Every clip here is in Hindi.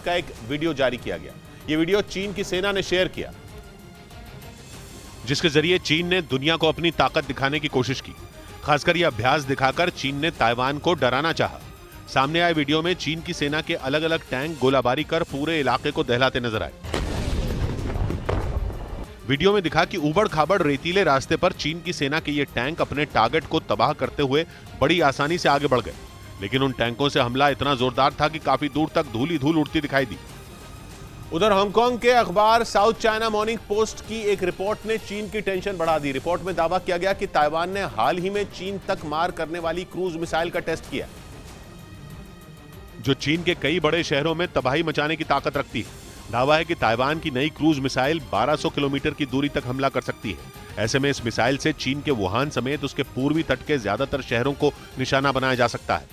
का एक वीडियो जारी किया गया। यह वीडियो चीन की सेना ने शेयर किया, जिसके जरिए चीन ने दुनिया को अपनी ताकत दिखाने की कोशिश की। खासकर यह अभ्यास दिखाकर चीन ने ताइवान को डराना चाहा। सामने आए वीडियो में चीन की सेना के अलग अलग टैंक गोलाबारी कर पूरे इलाके को दहलाते नजर आए। वीडियो में दिखा कि उबड़ खाबड़ रेतीले रास्ते पर चीन की सेना के ये टैंक अपने टारगेट को तबाह करते हुए बड़ी आसानी से आगे बढ़ गए, लेकिन उन टैंकों से हमला इतना जोरदार था कि काफी दूर तक धूल ही धूल उड़ती दिखाई दी। उधर हांगकांग के अखबार साउथ चाइना मॉर्निंग पोस्ट की एक रिपोर्ट ने चीन की टेंशन बढ़ा दी। रिपोर्ट में दावा किया गया कि ताइवान ने हाल ही में चीन तक मार करने वाली क्रूज मिसाइल का टेस्ट किया, जो चीन के कई बड़े शहरों में तबाही मचाने की ताकत रखती है। दावा है कि ताइवान की नई क्रूज मिसाइल 1200 किलोमीटर की दूरी तक हमला कर सकती है। ऐसे में इस मिसाइल से चीन के वुहान समेत उसके पूर्वी तट के ज्यादातर शहरों को निशाना बनाया जा सकता है।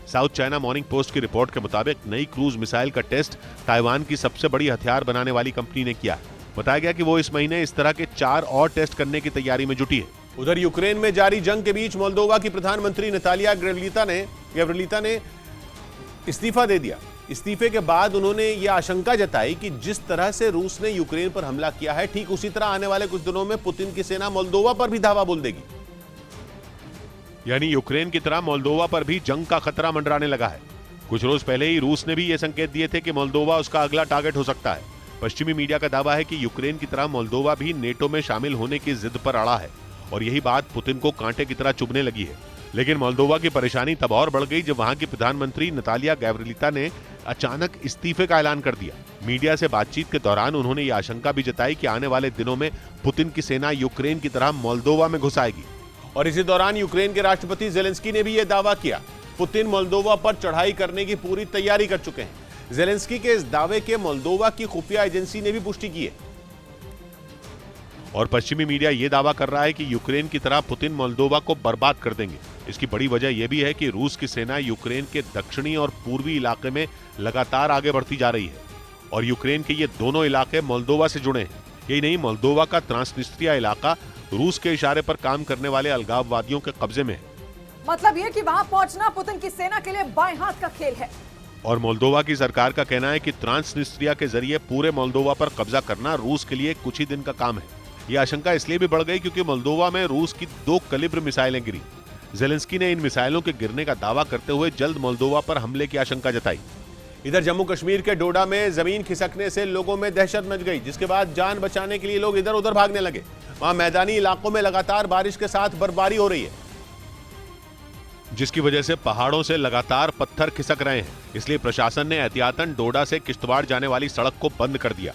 साउथ चाइना मॉर्निंग पोस्ट की रिपोर्ट के मुताबिक नई क्रूज मिसाइल का टेस्ट ताइवान की सबसे बड़ी हथियार बनाने वाली कंपनी ने किया। बताया गया कि वो इस महीने इस तरह के 4 और टेस्ट करने की तैयारी में जुटी है। उधर यूक्रेन में जारी जंग के बीच मोल्दोवा की प्रधानमंत्री नतालिया गैव्रिलिता ने इस्तीफा दे दिया। इस्तीफे के बाद उन्होंने यह आशंका जताई कि जिस तरह से रूस ने यूक्रेन पर हमला किया है, ठीक उसी तरह आने वाले कुछ दिनों में पुतिन की सेना मोल्दोवा पर भी धावा बोल देगी। यानी यूक्रेन की तरह मोल्दोवा पर भी जंग का खतरा मंडराने लगा है। कुछ रोज पहले ही रूस ने भी यह संकेत दिए थे कि मोल्दोवा उसका अगला टारगेट हो सकता है। पश्चिमी मीडिया का दावा है कि यूक्रेन की तरह मोल्दोवा भी नेटो में शामिल होने की जिद पर अड़ा है और यही बात पुतिन को कांटे की तरह चुभने लगी है। लेकिन मोल्दोवा की परेशानी तब और बढ़ गई जब वहां की प्रधानमंत्री नतालिया गैव्रिलिता ने अचानक इस्तीफे का ऐलान कर दिया। मीडिया से बातचीत के दौरान उन्होंने ये आशंका भी जताई कि आने वाले दिनों में पुतिन की सेना यूक्रेन की तरह मोल्दोवा में घुस आएगी। और इसी दौरान यूक्रेन के राष्ट्रपति जेलेंस्की ने भी यह दावा किया, पुतिन मोल्दोवा पर चढ़ाई करने की पूरी तैयारी कर चुके हैं। जेलेंस्की के इस दावे के मोल्दोवा की खुफिया एजेंसी ने भी पुष्टि की है। और पश्चिमी मीडिया यह दावा कर रहा है कि यूक्रेन की तरह पुतिन मोल्दोवा को बर्बाद कर देंगे। इसकी बड़ी वजह यह भी है कि रूस की सेना यूक्रेन के दक्षिणी और पूर्वी इलाके में लगातार आगे बढ़ती जा रही है और यूक्रेन के ये दोनों इलाके मोल्दोवा से जुड़े हैं। यही नहीं, मोल्दोवा का ट्रांसनिस्ट्रिया इलाका रूस के इशारे पर काम करने वाले अलगाववादियों के कब्जे में है। मतलब यह कि वहां पहुंचना पुतिन की सेना के लिए बाएं हाथ का खेल है। और मोल्दोवा की सरकार का कहना है कि ट्रांसनिस्ट्रिया के जरिए पूरे मोल्दोवा पर कब्जा करना रूस के लिए कुछ ही दिन का काम है। यह आशंका इसलिए भी बढ़ गई क्योंकि मोल्दोवा में रूस की 2 कैलिबर मिसाइलें गिरी। जेलेंस्की ने इन मिसाइलों के गिरने का दावा करते हुए जल्द मोल्दोवा पर हमले की आशंका जताई। इधर जम्मू कश्मीर के डोडा में जमीन खिसकने से लोगों में दहशत मच गई, जिसके बाद जान बचाने के लिए लोग इधर उधर भागने लगे। वहां मैदानी इलाकों में लगातार बारिश के साथ बर्फबारी हो रही है, जिसकी वजह से पहाड़ों से लगातार पत्थर खिसक रहे हैं। इसलिए प्रशासन ने एहतियातन डोडा से किश्तवाड़ जाने वाली सड़क को बंद कर दिया।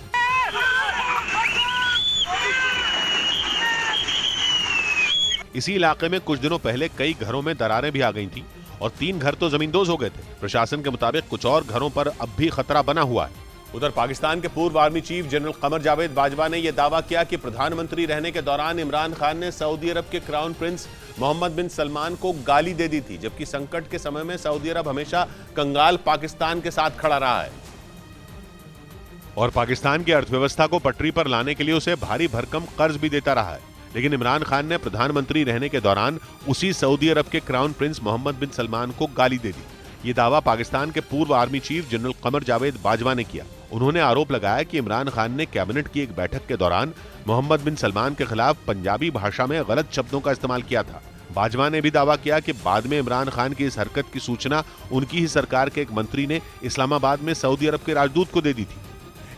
इसी इलाके में कुछ दिनों पहले कई घरों में दरारें भी आ गई थीं और 3 घर तो जमींदोज हो गए थे। प्रशासन के मुताबिक कुछ और घरों पर अब भी खतरा बना हुआ है। उधर पाकिस्तान के पूर्व army chief general Qamar Javed Bajwa ने यह दावा किया कि प्रधानमंत्री रहने के दौरान इमरान खान ने सऊदी अरब के क्राउन प्रिंस मोहम्मद बिन सलमान को गाली दे दी थी, जबकि संकट के समय में सऊदी अरब हमेशा कंगाल पाकिस्तान के साथ खड़ा रहा है और पाकिस्तान की अर्थव्यवस्था को पटरी पर लाने के लिए उसे भारी भरकम कर्ज भी देता रहा है। लेकिन इमरान खान ने प्रधानमंत्री रहने के दौरान उसी सऊदी अरब के क्राउन प्रिंस मोहम्मद बिन सलमान को गाली दे दी। ये दावा पाकिस्तान के पूर्व army chief general Qamar Javed Bajwa ने किया। उन्होंने आरोप लगाया कि इमरान खान ने कैबिनेट की एक बैठक के दौरान मोहम्मद बिन सलमान के खिलाफ पंजाबी भाषा में गलत शब्दों का इस्तेमाल किया था। बाजवा ने भी दावा किया कि बाद में इमरान खान की इस हरकत की सूचना उनकी ही सरकार के एक मंत्री ने इस्लामाबाद में सऊदी अरब के राजदूत को दे दी थी।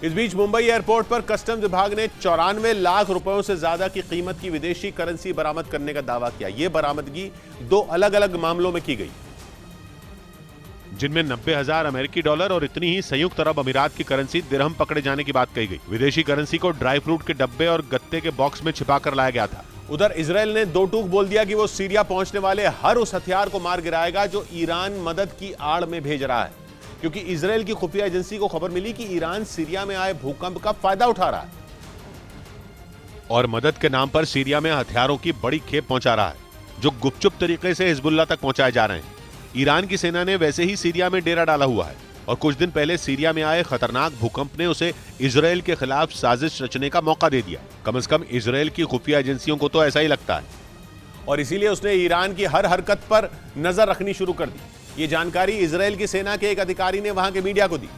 इस बीच मुंबई एयरपोर्ट पर कस्टम्स विभाग ने 94 लाख रुपयों से ज्यादा की कीमत की विदेशी करेंसी बरामद करने का दावा किया। यह बरामदगी 2 अलग-अलग मामलों में की गई, जिनमें 90,000 अमेरिकी डॉलर और इतनी ही संयुक्त अरब अमीरात की करेंसी दिरहम पकड़े जाने की बात कही गई। विदेशी करेंसी को ड्राई फ्रूट के डब्बे और गत्ते के बॉक्स में छिपाकर लाया गया था। उधर इजराइल ने 2 टूक बोल दिया कि वो सीरिया पहुंचने वाले हर उस हथियार को मार गिराएगा जो ईरान मदद की आड़ में भेज रहा है, क्योंकि इजराइल की खुफिया एजेंसी को खबर मिली कि ईरान सीरिया में आए भूकंप का फायदा उठा रहा है और मदद के नाम पर सीरिया में हथियारों की बड़ी खेप पहुंचा रहा है, जो गुपचुप तरीके से हिजबुल्लाह तक पहुंचाए जा रहे हैं। ईरान की सेना ने वैसे ही सीरिया में डेरा डाला हुआ है और कुछ दिन पहले सीरिया में आए खतरनाक भूकंप ने उसे इजराइल के खिलाफ साजिश रचने का मौका दे दिया। कम से कम इजराइल की खुफिया एजेंसियों को तो ऐसा ही लगता है और इसीलिए उसने ईरान की हर हरकत पर नजर रखनी शुरू कर दी। ये जानकारी इजराइल की सेना के एक अधिकारी ने वहां के मीडिया को दी।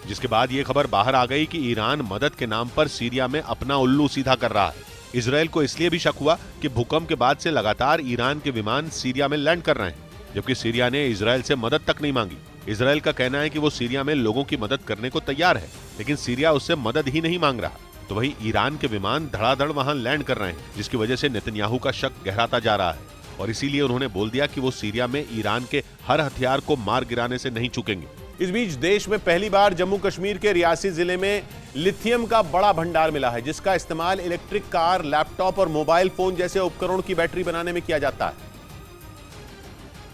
जिसके बाद यह खबर बाहर आ गई कि ईरान मदद के नाम पर सीरिया में अपना उल्लू सीधा कर रहा है। इजराइल को इसलिए भी शक हुआ कि भूकंप के बाद से लगातार ईरान के विमान सीरिया में लैंड कर रहे हैं, जबकि सीरिया ने इजराइल से मदद तक नहीं मांगी। इजराइल का कहना है कि वो सीरिया में लोगों की मदद करने को तैयार है, लेकिन सीरिया उससे मदद ही नहीं मांग रहा। तो वहीं ईरान के विमान धड़ाधड़ वहां लैंड कर रहे हैं, जिसकी वजह से नेतन्याहू का शक गहराता जा रहा है और इसीलिए उन्होंने बोल दिया कि वो सीरिया में ईरान के हर हथियार को मार गिराने से नहीं चूकेंगे। इस बीच देश में पहली बार जम्मू कश्मीर के रियासी जिले में लिथियम का बड़ा भंडार मिला है, जिसका इस्तेमाल इलेक्ट्रिक कार, लैपटॉप और मोबाइल फोन जैसे उपकरणों की बैटरी बनाने में किया जाता है,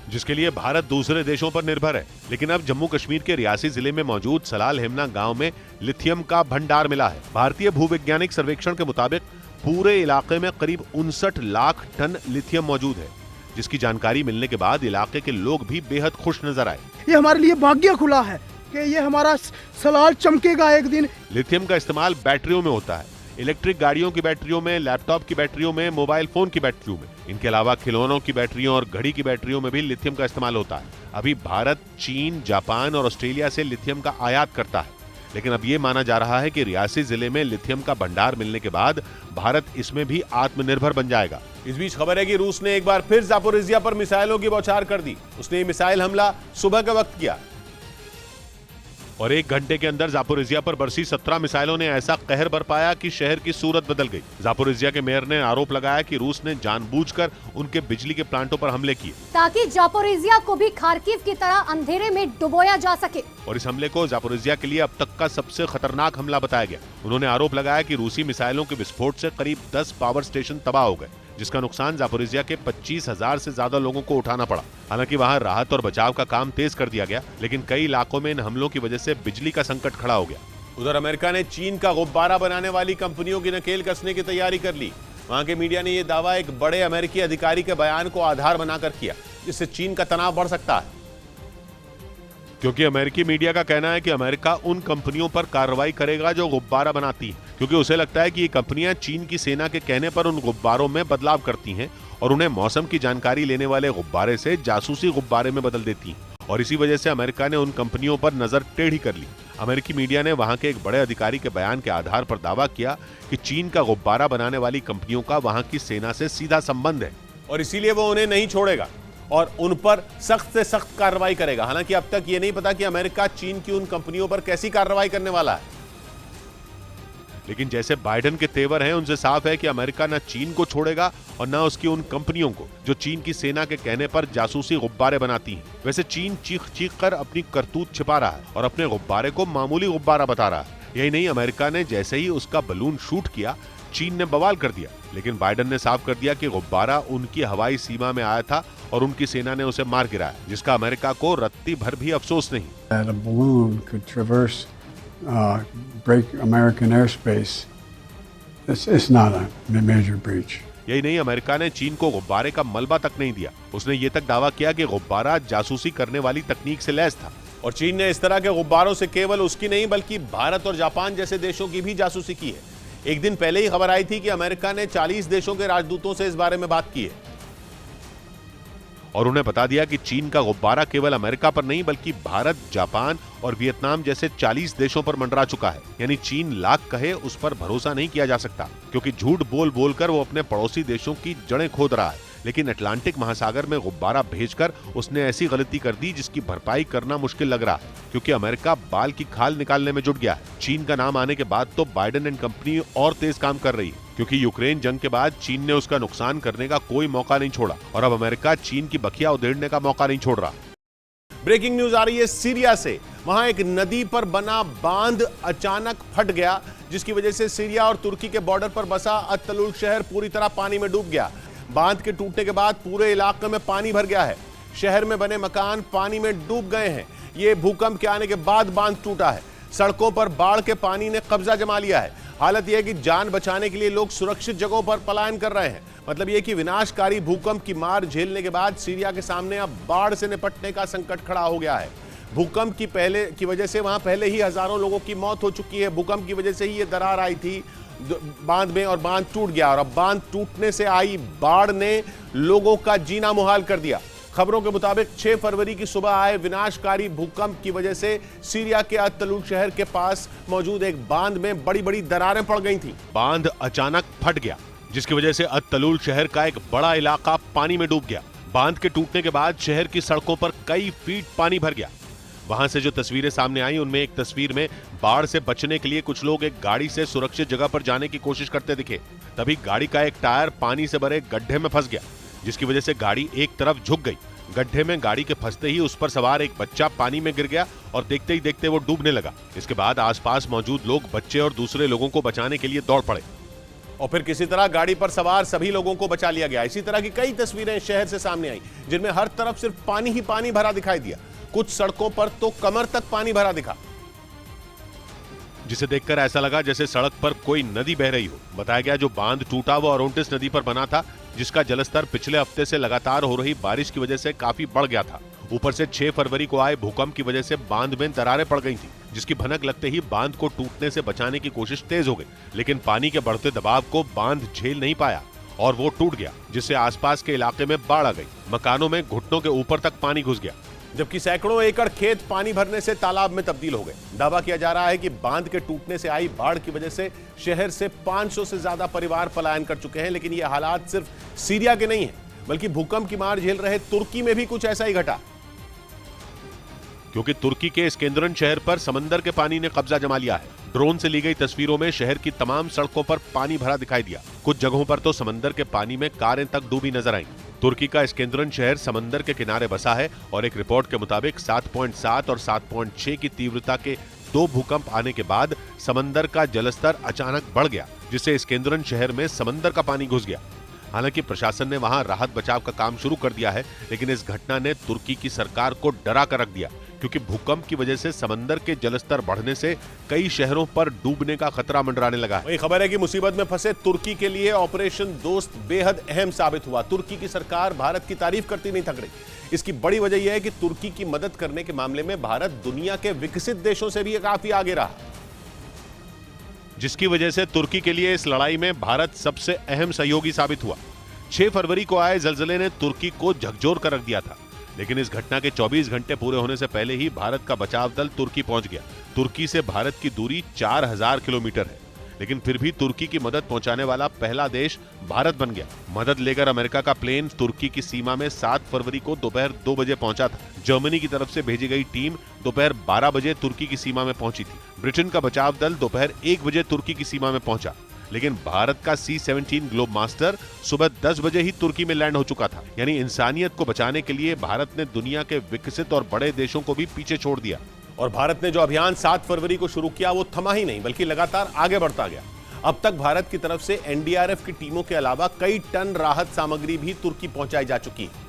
जिसके लिए भारत दूसरे देशों पर निर्भर है। लेकिन अब जम्मू कश्मीर के रियासी जिले में मौजूद सलाल हेमना गांव में लिथियम का भंडार मिला है। भारतीय भूवैज्ञानिक सर्वेक्षण के मुताबिक पूरे इलाके में करीब 59 लाख टन लिथियम मौजूद है, जिसकी जानकारी मिलने के बाद इलाके के लोग भी बेहद खुश नजर आए। ये हमारे लिए भाग्य खुला है कि ये हमारा सलाल चमकेगा एक दिन। लिथियम का इस्तेमाल बैटरियों में होता है, इलेक्ट्रिक गाड़ियों की बैटरियों में, लैपटॉप की बैटरियों में, मोबाइल फोन की बैटरियों में। इनके अलावा खिलौनों की बैटरियों और घड़ी की बैटरियों में भी लिथियम का इस्तेमाल होता है। अभी भारत, चीन, जापान और ऑस्ट्रेलिया से लिथियम का आयात करता है, लेकिन अब ये माना जा रहा है कि रियासी जिले में लिथियम का भंडार मिलने के बाद भारत इसमें भी आत्मनिर्भर बन जाएगा। इस बीच खबर है कि रूस ने एक बार फिर जापोरिजिया पर मिसाइलों की बौछार कर दी। उसने ये मिसाइल हमला सुबह के वक्त किया और 1 घंटे के अंदर जापोरिजिया पर बरसी 17 मिसाइलों ने ऐसा कहर बरपाया कि शहर की सूरत बदल गई। जापोरिजिया के मेयर ने आरोप लगाया कि रूस ने जानबूझकर उनके बिजली के प्लांटों पर हमले किए ताकि जापोरिजिया को भी खार्किव की तरह अंधेरे में डुबोया जा सके। और इस हमले को जापोरिजिया के लिए अब तक का सबसे खतरनाक हमला बताया गया। उन्होंने आरोप लगाया कि रूसी मिसाइलों के विस्फोट से करीब 10 पावर स्टेशन तबाह हो गए, जिसका नुकसान जापोरिजिया के 25,000 से ज्यादा लोगों को उठाना पड़ा। हालांकि वहां राहत और बचाव का काम तेज कर दिया गया, लेकिन कई इलाकों में इन हमलों की वजह से बिजली का संकट खड़ा हो गया। उधर अमेरिका ने चीन का गुब्बारा बनाने वाली कंपनियों की नकेल कसने की तैयारी कर ली। वहां के मीडिया ने यह दावा एक बड़े अमेरिकी अधिकारी के बयान को आधार बनाकर किया, जिससे चीन का तनाव बढ़ सकता है। क्योंकि अमेरिकी मीडिया का कहना है कि अमेरिका उन कंपनियों पर कार्रवाई करेगा जो गुब्बारा बनाती हैं, क्योंकि उसे लगता है कि ये कंपनियां चीन की सेना के कहने पर उन गुब्बारों में बदलाव करती हैं और उन्हें मौसम की जानकारी लेने वाले गुब्बारे से जासूसी गुब्बारे में बदल देती हैं, और इसी वजह से अमेरिका ने उन कंपनियों पर नजर टेढ़ी कर ली। अमेरिकी मीडिया ने वहां के एक बड़े अधिकारी के बयान के आधार पर दावा किया कि चीन का गुब्बारा बनाने वाली कंपनियों का वहां की सेना से सीधा संबंध है और इसीलिए वो उन्हें नहीं छोड़ेगा और उन पर सख्त से सख्त कार्रवाई करेगा। हालांकि अब तक ये नहीं पता कि अमेरिका चीन की उन कंपनियों पर कैसी कार्रवाई करने वाला है, लेकिन जैसे बाइडेन के तेवर हैं, उनसे साफ है कि अमेरिका न चीन को छोड़ेगा और न उसकी उन कंपनियों को जो चीन की सेना के कहने पर जासूसी गुब्बारे बनाती हैं। वैसे चीन चीख चीख कर अपनी करतूत छिपा रहा है और अपने गुब्बारे को मामूली गुब्बारा बता रहा है। यही नहीं, अमेरिका ने जैसे ही उसका बलून शूट किया, चीन ने बवाल कर दिया, लेकिन बाइडेन ने साफ कर दिया कि गुब्बारा उनकी हवाई सीमा में आया था और उनकी सेना ने उसे मार गिराया, जिसका अमेरिका को रत्ती भर भी अफसोस नहीं। That a balloon could traverse, break American airspace. It's not a major breach. यही नहीं, अमेरिका ने चीन को गुब्बारे का मलबा तक नहीं दिया। उसने ये तक दावा किया कि गुब्बारा जासूसी करने वाली तकनीक से लैस था। और चीन ने इस तरह के गुब्बारों से केवल उसकी नहीं बल्कि भारत और जापान जैसे देशों की भी जासूसी की है। एक दिन पहले ही खबर आई थी कि अमेरिका ने 40 देशों के राजदूतों से इस बारे में बात की है और उन्हें बता दिया कि चीन का गुब्बारा केवल अमेरिका पर नहीं बल्कि भारत, जापान और वियतनाम जैसे 40 देशों पर मंडरा चुका है। यानी चीन लाख कहे, उस पर भरोसा नहीं किया जा सकता, क्योंकि झूठ बोल बोलकर वो अपने पड़ोसी देशों की जड़ें खोद रहा है। लेकिन अटलांटिक महासागर में गुब्बारा भेजकर उसने ऐसी गलती कर दी जिसकी भरपाई करना मुश्किल लग रहा है, क्योंकि अमेरिका बाल की खाल निकालने में जुट गया है। चीन का नाम आने के बाद तो बाइडेन एंड कंपनी और तेज काम कर रही है, क्योंकि यूक्रेन जंग के बाद चीन ने उसका नुकसान करने का कोई मौका नहीं छोड़ा और अब अमेरिका चीन की बखिया उधेड़ने का मौका नहीं छोड़ रहा। ब्रेकिंग न्यूज आ रही है सीरिया से। वहां एक नदी पर बना बांध अचानक फट गया, जिसकी वजह से सीरिया और तुर्की के बॉर्डर पर बसा अत-तलुल शहर पूरी तरह पानी में डूब गया। बांध के टूटने के बाद पूरे इलाके में पानी भर गया है। शहर में बने मकान पानी में डूब गए हैं। ये भूकंप के आने के बाद बांध टूटा है। सड़कों पर बाढ़ के पानी ने कब्जा जमा लिया है। हालत यह है कि जान बचाने के लिए लोग सुरक्षित जगहों पर पलायन कर रहे हैं। मतलब यह कि विनाशकारी भूकंप की मार झेलने के बाद सीरिया के सामने अब बाढ़ से निपटने का संकट खड़ा हो गया है। भूकंप की वजह से वहां पहले ही हजारों लोगों की मौत हो चुकी है। भूकंप की वजह से ही ये दरार आई थी बांध में और बांध टूट गया और अब बांध टूटने से आई बाढ़ ने लोगों का जीना मुहाल कर दिया। खबरों के मुताबिक 6 फरवरी की सुबह आए विनाशकारी भूकंप की वजह से सीरिया के अत-तलूल शहर के पास मौजूद एक बांध में बड़ी-बड़ी दरारें पड़ गई थीं। बांध अचानक फट गया, जिसकी वजह से अत-तलूल शहर का एक बड़ा इलाका पानी में डूब गया। बांध के टूटने के बाद शहर की सड़कों पर कई फीट पानी भर गया। वहां से जो तस्वीरें सामने आई, उनमें एक तस्वीर में बाढ़ से बचने के लिए कुछ लोग एक गाड़ी से सुरक्षित जगह पर जाने की कोशिश करते दिखे। तभी गाड़ी का एक टायर पानी से भरे गड्ढे में फंस गया, जिसकी वजह से गाड़ी एक तरफ झुक गई। गड्ढे में गाड़ी के फंसते ही उस पर सवार एक बच्चा पानी में गिर गया और देखते ही देखते वो डूबने लगा। इसके बाद आसपास मौजूद लोग बच्चे और दूसरे लोगों को बचाने के लिए दौड़ पड़े और फिर किसी तरह गाड़ी पर सवार सभी लोगों को बचा लिया गया। इसी तरह की कई तस्वीरें शहर से सामने आई, जिनमें हर तरफ सिर्फ पानी ही पानी भरा दिखाई दिया। कुछ सड़कों पर तो कमर तक पानी भरा दिखा, जिसे देखकर ऐसा लगा जैसे सड़क पर कोई नदी बह रही हो। बताया गया जो बांध टूटा वो ओरोंटिस नदी पर बना था, जिसका जलस्तर पिछले हफ्ते से लगातार हो रही बारिश की वजह से काफी बढ़ गया था। ऊपर से 6 फरवरी को आए भूकंप की वजह से बांध में दरारें पड़ गई थी, जिसकी भनक लगते ही बांध को टूटने से बचाने की कोशिश तेज हो गई। लेकिन पानी के बढ़ते दबाव को बांध झेल नहीं पाया और वो टूट गया, जिससे आसपास के इलाके में बाढ़ आ गई। मकानों में घुटनों के ऊपर तक पानी घुस गया, जबकि सैकड़ों एकड़ खेत पानी भरने से तालाब में तब्दील हो गए। दावा किया जा रहा है कि बांध के टूटने से आई बाढ़ की वजह से शहर से 500 से ज्यादा परिवार पलायन कर चुके हैं। लेकिन यह हालात सिर्फ सीरिया के नहीं है, बल्कि भूकंप की मार झेल रहे तुर्की में भी कुछ ऐसा ही घटा, क्योंकि तुर्की के इस्केंदरन शहर पर समंदर के पानी ने कब्जा जमा लिया है। ड्रोन से ली गई तस्वीरों में शहर की तमाम सड़कों पर पानी भरा दिखाई दिया। कुछ जगहों पर तो समंदर के पानी में कारें तक डूबी नजर आईं। तुर्की का इस्केंदरन शहर समंदर के किनारे बसा है और एक रिपोर्ट के मुताबिक 7.7 और 7.6 की तीव्रता के 2 भूकंप आने के बाद समंदर का जलस्तर अचानक बढ़ गया, जिससे इस्केंदरन शहर में समंदर का पानी घुस गया। हालांकि प्रशासन ने वहां राहत बचाव का काम शुरू कर दिया है, लेकिन इस घटना ने तुर्की की सरकार को डरा कर रख दिया, क्योंकि भूकंप की वजह से समंदर के जलस्तर बढ़ने से कई शहरों पर डूबने का खतरा मंडराने लगा है। वही खबर है कि मुसीबत में फंसे तुर्की के लिए ऑपरेशन दोस्त बेहद अहम साबित हुआ। तुर्की की सरकार भारत की तारीफ करती नहीं थक रही। इसकी बड़ी वजह यह है कि तुर्की की मदद करने के मामले में भारत दुनिया के विकसित देशों से भी काफी आगे रहा, जिसकी वजह से तुर्की के लिए इस लड़ाई में भारत सबसे अहम सहयोगी साबित हुआ। 6 फरवरी को आए जलजले ने तुर्की को झकझोर कर रख दिया था, लेकिन इस घटना के 24 घंटे पूरे होने से पहले ही भारत का बचाव दल तुर्की पहुंच गया। तुर्की से भारत की दूरी 4000 किलोमीटर है, लेकिन फिर भी तुर्की की मदद पहुंचाने वाला पहला देश भारत बन गया। मदद लेकर अमेरिका का प्लेन तुर्की की सीमा में 7 फरवरी को दोपहर 2 बजे पहुंचा था। जर्मनी की तरफ से भेजी गई टीम दोपहर 12 बजे तुर्की की सीमा में पहुंची थी। ब्रिटेन का बचाव दल दोपहर 1 बजे तुर्की की सीमा में पहुंचा, लेकिन भारत का C-17 ग्लोब मास्टर सुबह 10 बजे ही तुर्की में लैंड हो चुका था। यानी इंसानियत को बचाने के लिए भारत ने दुनिया के विकसित और बड़े देशों को भी पीछे छोड़ दिया। और भारत ने जो अभियान 7 फरवरी को शुरू किया वो थमा ही नहीं, बल्कि लगातार आगे बढ़ता गया। अब तक भारत की तरफ से NDRF की टीमों के अलावा कई टन राहत सामग्री भी तुर्की पहुंचाई जा चुकी है।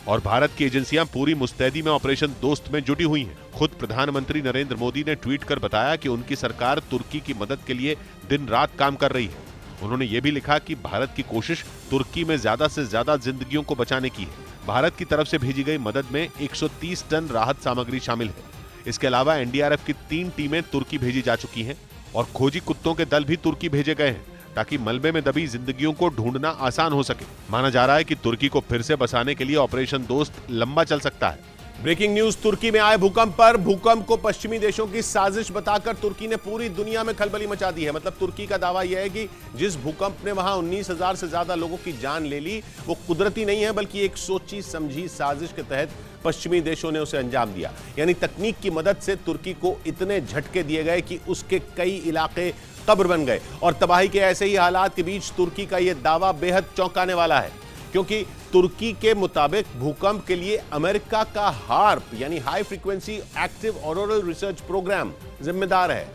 और भारत की एजेंसियां पूरी मुस्तैदी में ऑपरेशन दोस्त में जुटी हुई हैं। खुद प्रधानमंत्री नरेंद्र मोदी ने ट्वीट कर बताया कि उनकी सरकार तुर्की की मदद के लिए दिन रात काम कर रही है। उन्होंने ये भी लिखा कि भारत की कोशिश तुर्की में ज्यादा से ज्यादा जिंदगियों को बचाने की है। भारत की तरफ से भेजी गई मदद में 130 टन राहत सामग्री शामिल है। इसके अलावा NDRF की 3 टीमें तुर्की भेजी जा चुकी हैं और खोजी कुत्तों के दल भी तुर्की भेजे गए हैं, ताकि मलबे में दबी जिंदगियों को ढूंढना आसान हो सके। माना जा रहा है कि तुर्की को फिर से बसाने के लिए ऑपरेशन दोस्त लंबा चल सकता है। ब्रेकिंग न्यूज तुर्की में आए भूकंप पर। भूकंप को पश्चिमी देशों की साजिश बताकर तुर्की ने पूरी दुनिया में खलबली मचा दी है। मतलब तुर्की का दावा यह है कि जिस भूकंप ने वहां 19,000 से ज्यादा लोगों की जान ले ली, वो कुदरती नहीं है, बल्कि एक सोची समझी साजिश के तहत पश्चिमी देशों ने उसे अंजाम दिया। यानी तकनीक की मदद से तुर्की को इतने झटके दिए गए कि उसके कई इलाके कब्र बन गए। और तबाही के ऐसे ही हालात के बीच तुर्की का यह दावा बेहद चौंकाने वाला है, क्योंकि तुर्की के मुताबिक भूकंप के लिए अमेरिका का हार्प यानी high frequency active auroral research program जिम्मेदार है।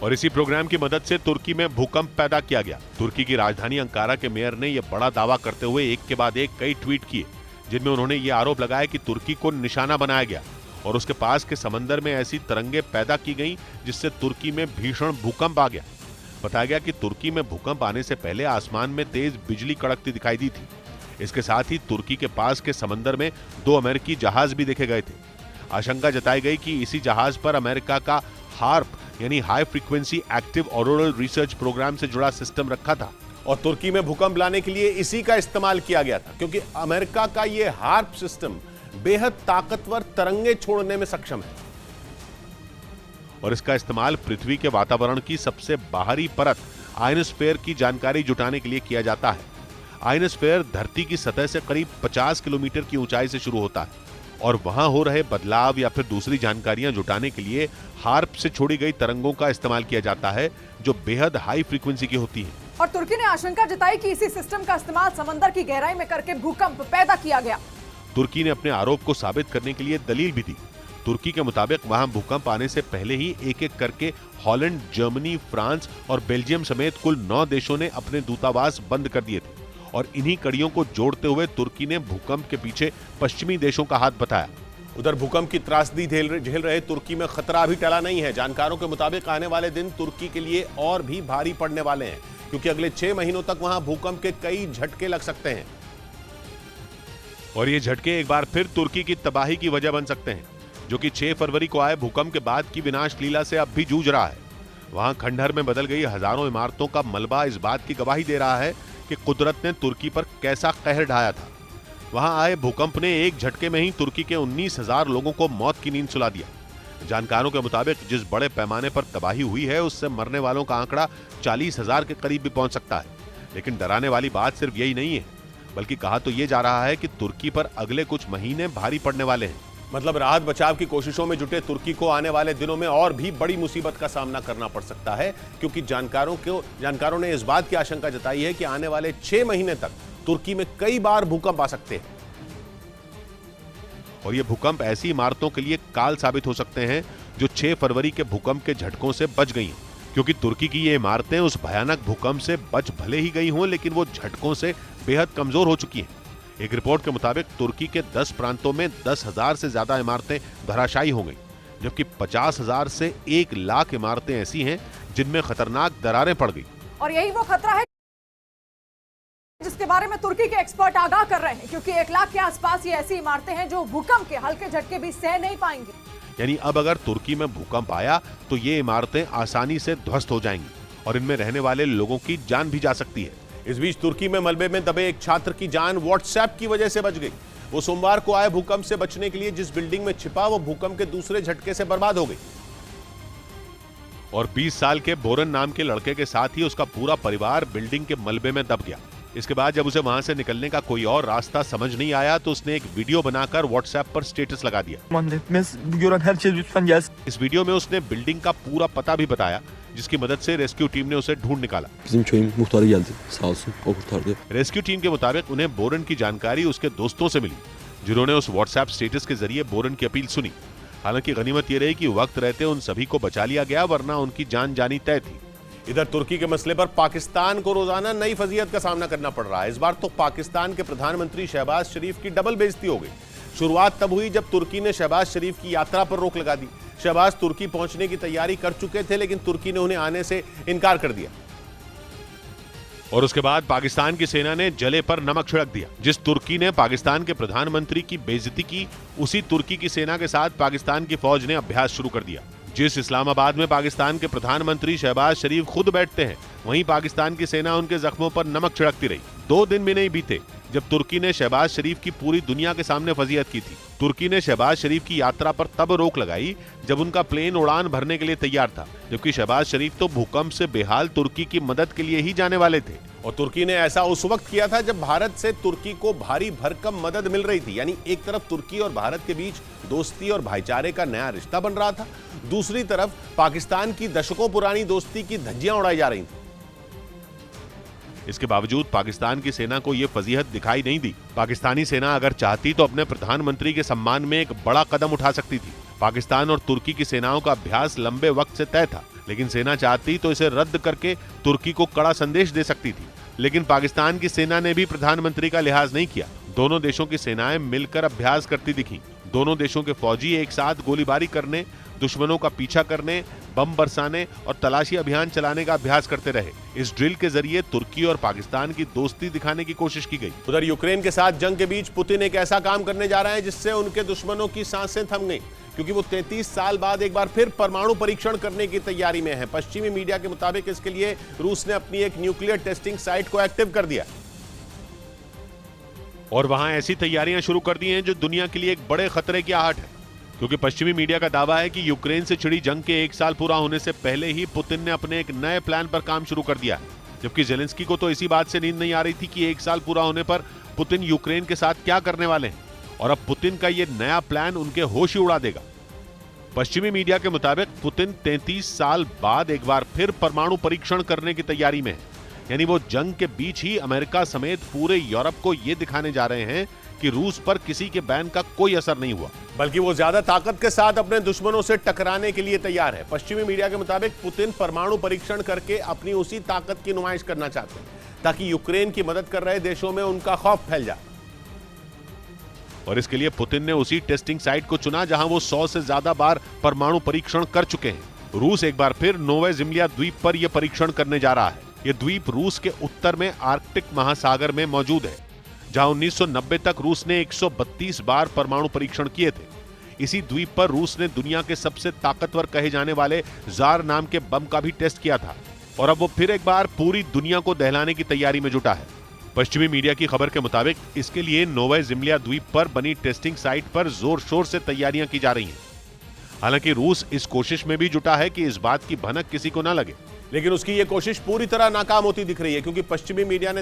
और इसी प्रोग्राम की मदद से तुर्की में भूकंप पैदा किया गया। तुर्की की राजधानी अंकारा के मेयर ने यह बड़ा दावा करते हुए एक के बाद एक कई ट्वीट किए, जिनमें उन्होंने ये आरोप लगाया कि तुर्की को निशाना बनाया गया और उसके पास के समंदर में ऐसी तरंगे पैदा की गई जिससे तुर्की में भीषण भूकंप आ गया। बताया गया कि तुर्की में भूकंप आने से पहले आसमान में तेज बिजली कड़कती दिखाई दी थी। इसके साथ ही तुर्की के पास के समंदर में 2 अमेरिकी जहाज भी देखे गए थे। आशंका जताई गई कि इसी जहाज पर अमेरिका का हार्प यानी high frequency active auroral research program से जुड़ा सिस्टम रखा था और तुर्की में भूकंप लाने के लिए इसी का इस्तेमाल किया गया था, क्योंकि अमेरिका का यह हार्प सिस्टम बेहद ताकतवर तरंगे छोड़ने में सक्षम है और इसका इस्तेमाल पृथ्वी के वातावरण की सबसे बाहरी परत आयनोस्फीयर की जानकारी जुटाने के लिए किया जाता है। आयनोस्फीयर धरती की सतह से करीब 50 किलोमीटर की ऊंचाई से शुरू होता है और वहां हो रहे बदलाव या फिर दूसरी जानकारियां जुटाने के लिए हार्प से छोड़ी गई तरंगों का इस्तेमाल किया जाता है, जो बेहद हाई फ्रीक्वेंसी की होती है। और तुर्की ने आशंका जताई कि इसी सिस्टम का इस्तेमाल समंदर की गहराई में करके भूकंप पैदा किया गया। तुर्की ने अपने आरोप को साबित करने के लिए दलील भी दी। तुर्की के मुताबिक वहां भूकंप आने से पहले ही एक एक करके हॉलैंड, जर्मनी, फ्रांस और बेल्जियम समेत कुल 9 देशों ने अपने दूतावास बंद कर दिए थे और इन्हीं कड़ियों को जोड़ते हुए तुर्की ने भूकंप के पीछे पश्चिमी देशों का हाथ बताया। उधर भूकंप की त्रासदी झेल रहे तुर्की में खतरा अभी टला नहीं है। जानकारों के मुताबिक आने वाले दिन तुर्की के लिए और भी भारी पड़ने वाले हैं, क्योंकि अगले 6 महीनों तक वहां भूकंप के कई झटके लग सकते हैं और ये झटके एक बार फिर तुर्की की तबाही की वजह बन सकते हैं, जो कि 6 फरवरी को आए भूकंप के बाद की विनाश लीला से अब भी जूझ रहा है। वहां खंडहर में बदल गई हजारों इमारतों का मलबा इस बात की गवाही दे रहा है कि कुदरत ने तुर्की पर कैसा कहर ढाया था। वहां आए भूकंप ने एक झटके में ही तुर्की के 19,000 लोगों को मौत की नींद सुला दिया। जानकारों के मुताबिक जिस बड़े पैमाने पर तबाही हुई है, उससे मरने वालों का आंकड़ा 40,000 के करीब भी पहुंच सकता है। लेकिन डराने वाली बात सिर्फ यही नहीं है, बल्कि कहा तो यह जा रहा है कि तुर्की पर अगले कुछ महीने भारी पड़ने वाले हैं। मतलब राहत बचाव की कोशिशों में जुटे तुर्की को आने वाले दिनों में और भी बड़ी मुसीबत का सामना करना पड़ सकता है, क्योंकि जानकारों ने इस बात की आशंका जताई है कि आने वाले 6 महीने तक तुर्की में कई बार भूकंप आ सकते हैं और ये भूकंप ऐसी इमारतों के लिए काल साबित हो सकते हैं जो 6 फरवरी के भूकंप के झटकों से बच गई हैं, क्योंकि तुर्की की ये इमारतें उस भयानक भूकंप से बच भले ही गई हों, लेकिन वो झटकों से बेहद कमजोर हो चुकी हैं। एक रिपोर्ट के मुताबिक तुर्की के 10 प्रांतों में 10,000 से ज्यादा इमारतें धराशायी हो गई, जबकि 50,000 से 1 लाख इमारतें ऐसी हैं जिनमें खतरनाक दरारें पड़ गई। और यही वो खतरा है जिसके बारे में तुर्की के एक्सपर्ट आगाह कर रहे हैं, क्योंकि 1 लाख के आसपास ये ऐसी इमारतें हैं जो भूकंप के हल्के झटके भी सह नहीं पाएंगी। यानी अब अगर तुर्की में भूकंप आया तो ये इमारतें आसानी से ध्वस्त हो जाएंगी और इनमें रहने वाले लोगों की जान भी जा सकती है। इस बीच तुर्की में मलबे में दबे एक छात्र की जान व्हाट्सएप की वजह से बच गई। वो सोमवार को आए भूकंप से बचने के लिए जिस बिल्डिंग में छिपा, वो भूकंप के दूसरे झटके से बर्बाद हो गई और 20 साल के बोरन नाम के लड़के के साथ ही उसका पूरा परिवार बिल्डिंग के मलबे में दब गया। इसके बाद जब उसे वहां से निकलने का कोई और रास्ता समझ नहीं आया तो उसने एक वीडियो बनाकर व्हाट्सएप पर स्टेटस लगा दिया। इस वीडियो में उसने बिल्डिंग का पूरा पता भी बताया, जिसकी मदद से रेस्क्यू टीम ने उसे ढूंढ निकाला। रेस्क्यू टीम के मुताबिक उन्हें बोरन की जानकारी उसके दोस्तों से मिली, जिन्होंने उस व्हाट्सएप स्टेटस के जरिए बोरन की अपील सुनी। हालांकि गनीमत ये रही कि वक्त रहते उन सभी को बचा लिया गया, वरना उनकी जान जानी तय थी। इधर तुर्की के मसले पर पाकिस्तान को रोजाना नई फजीयत का सामना करना पड़ रहा है। इस बार तो पाकिस्तान के प्रधानमंत्री शहबाज शरीफ की डबल बेइज्जती हो गई। शुरुआत तब हुई जब तुर्की ने शहबाज शरीफ की यात्रा पर रोक लगा दी। शहबाज तुर्की पहुंचने की तैयारी कर चुके थे, लेकिन तुर्की ने उन्हें आने से इनकार कर दिया और उसके बाद पाकिस्तान की सेना ने जले पर नमक छिड़क दिया। जिस तुर्की ने पाकिस्तान के प्रधानमंत्री की बेइज्जती की, उसी तुर्की की सेना के साथ पाकिस्तान की फौज ने अभ्यास शुरू कर दिया। जिस इस्लामाबाद में पाकिस्तान के प्रधानमंत्री शहबाज शरीफ खुद बैठते हैं, वहीं पाकिस्तान की सेना उनके जख्मों पर नमक छिड़कती रही। 2 दिन भी नहीं बीते जब तुर्की ने शहबाज शरीफ की पूरी दुनिया के सामने फजीयत की थी। तुर्की ने शहबाज शरीफ की यात्रा पर तब रोक लगाई जब उनका प्लेन उड़ान भरने के लिए तैयार था, जबकि शहबाज शरीफ तो भूकंप से बेहाल तुर्की की मदद के लिए ही जाने वाले थे। और तुर्की ने ऐसा उस वक्त किया था जब भारत से तुर्की को भारी भरकम मदद मिल रही थी। यानी एक तरफ तुर्की और भारत के बीच दोस्ती और भाईचारे का नया रिश्ता बन रहा था, दूसरी तरफ पाकिस्तान की दशकों पुरानी दोस्ती की धज्जियां उड़ाई जा रही थी। इसके बावजूद पाकिस्तान की सेना को यह फजीहत दिखाई नहीं दी। पाकिस्तानी सेना अगर चाहती तो अपने प्रधानमंत्री के सम्मान में एक बड़ा कदम उठा सकती थी। पाकिस्तान और तुर्की की सेनाओं का अभ्यास लंबे वक्त से तय था, लेकिन सेना चाहती तो इसे रद्द करके तुर्की को कड़ा संदेश दे सकती थी। लेकिन पाकिस्तान की सेना ने भी प्रधानमंत्री का लिहाज नहीं किया। दोनों देशों की सेनाएं मिलकर अभ्यास करती दिखी। दोनों देशों के फौजी एक साथ गोलीबारी करने, दुश्मनों का पीछा करने, बम बरसाने और तलाशी अभियान चलाने का अभ्यास करते रहे। इस ड्रिल के जरिए तुर्की और पाकिस्तान की दोस्ती दिखाने की कोशिश की गई। उधर यूक्रेन के साथ जंग के बीच पुतिन एक ऐसा काम करने जा रहे हैं जिससे उनके दुश्मनों की सांसें थम गई, क्योंकि वो 33 साल बाद एक बार फिर परमाणु परीक्षण करने की तैयारी में है। पश्चिमी मीडिया के मुताबिक इसके लिए रूस ने अपनी एक न्यूक्लियर टेस्टिंग साइट को एक्टिव कर दिया और वहां ऐसी तैयारियां शुरू कर दी हैं जो दुनिया के लिए एक बड़े खतरे की आहट है, क्योंकि पश्चिमी मीडिया का दावा है कि यूक्रेन से छिड़ी जंग के 1 साल पूरा होने से पहले ही पुतिन ने अपने एक नए प्लान पर काम शुरू कर दिया है। जबकि जेलेंस्की को तो इसी बात से नींद नहीं आ रही थी कि 1 साल पूरा होने पर पुतिन यूक्रेन के साथ क्या करने वाले हैं, और अब पुतिन का यह नया प्लान उनके होश ही उड़ा देगा। पश्चिमी मीडिया के मुताबिक पुतिन 33 साल बाद एक बार फिर परमाणु परीक्षण करने की तैयारी में है, यानी वो जंग के बीच ही अमेरिका समेत पूरे यूरोप को यह दिखाने जा रहे हैं कि रूस पर किसी के बैन का कोई असर नहीं हुआ, बल्कि वो ज्यादा ताकत के साथ अपने दुश्मनों से टकराने के लिए तैयार है। पश्चिमी मीडिया के मुताबिक पुतिन परमाणु परीक्षण करके अपनी उसी ताकत की नुमाइश करना चाहते हैं, ताकि यूक्रेन की मदद कर रहे देशों में उनका खौफ फैल जाए। और इसके लिए पुतिन ने उसी टेस्टिंग साइट को चुना जहां वो 100 से ज्यादा बार परमाणु परीक्षण कर चुके हैं। रूस एक बार फिर नोवे ज़िम्लिया द्वीप पर यह परीक्षण करने जा रहा है। यह द्वीप रूस के उत्तर में आर्कटिक महासागर में मौजूद है, जहां 1990 तक रूस ने 132 बार परमाणु परीक्षण किए थे। इसी द्वीप पर रूस ने दुनिया के सबसे ताकतवर कहे जाने वाले जार नाम के बम का भी टेस्ट किया था, और अब वो फिर एक बार पूरी दुनिया को दहलाने की तैयारी में जुटा है। पश्चिमी मीडिया की खबर के मुताबिक इसके लिए नोवे ज़िम्लिया द्वीप पर बनी टेस्टिंग साइट पर जोर शोर से तैयारियां की जा रही हैं। हालांकि रूस इस कोशिश में भी जुटा है कि इस बात की भनक किसी को न लगे, लेकिन उसकी यह कोशिश पूरी तरह नाकाम होती दिख रही है, क्योंकि पश्चिमी मीडिया ने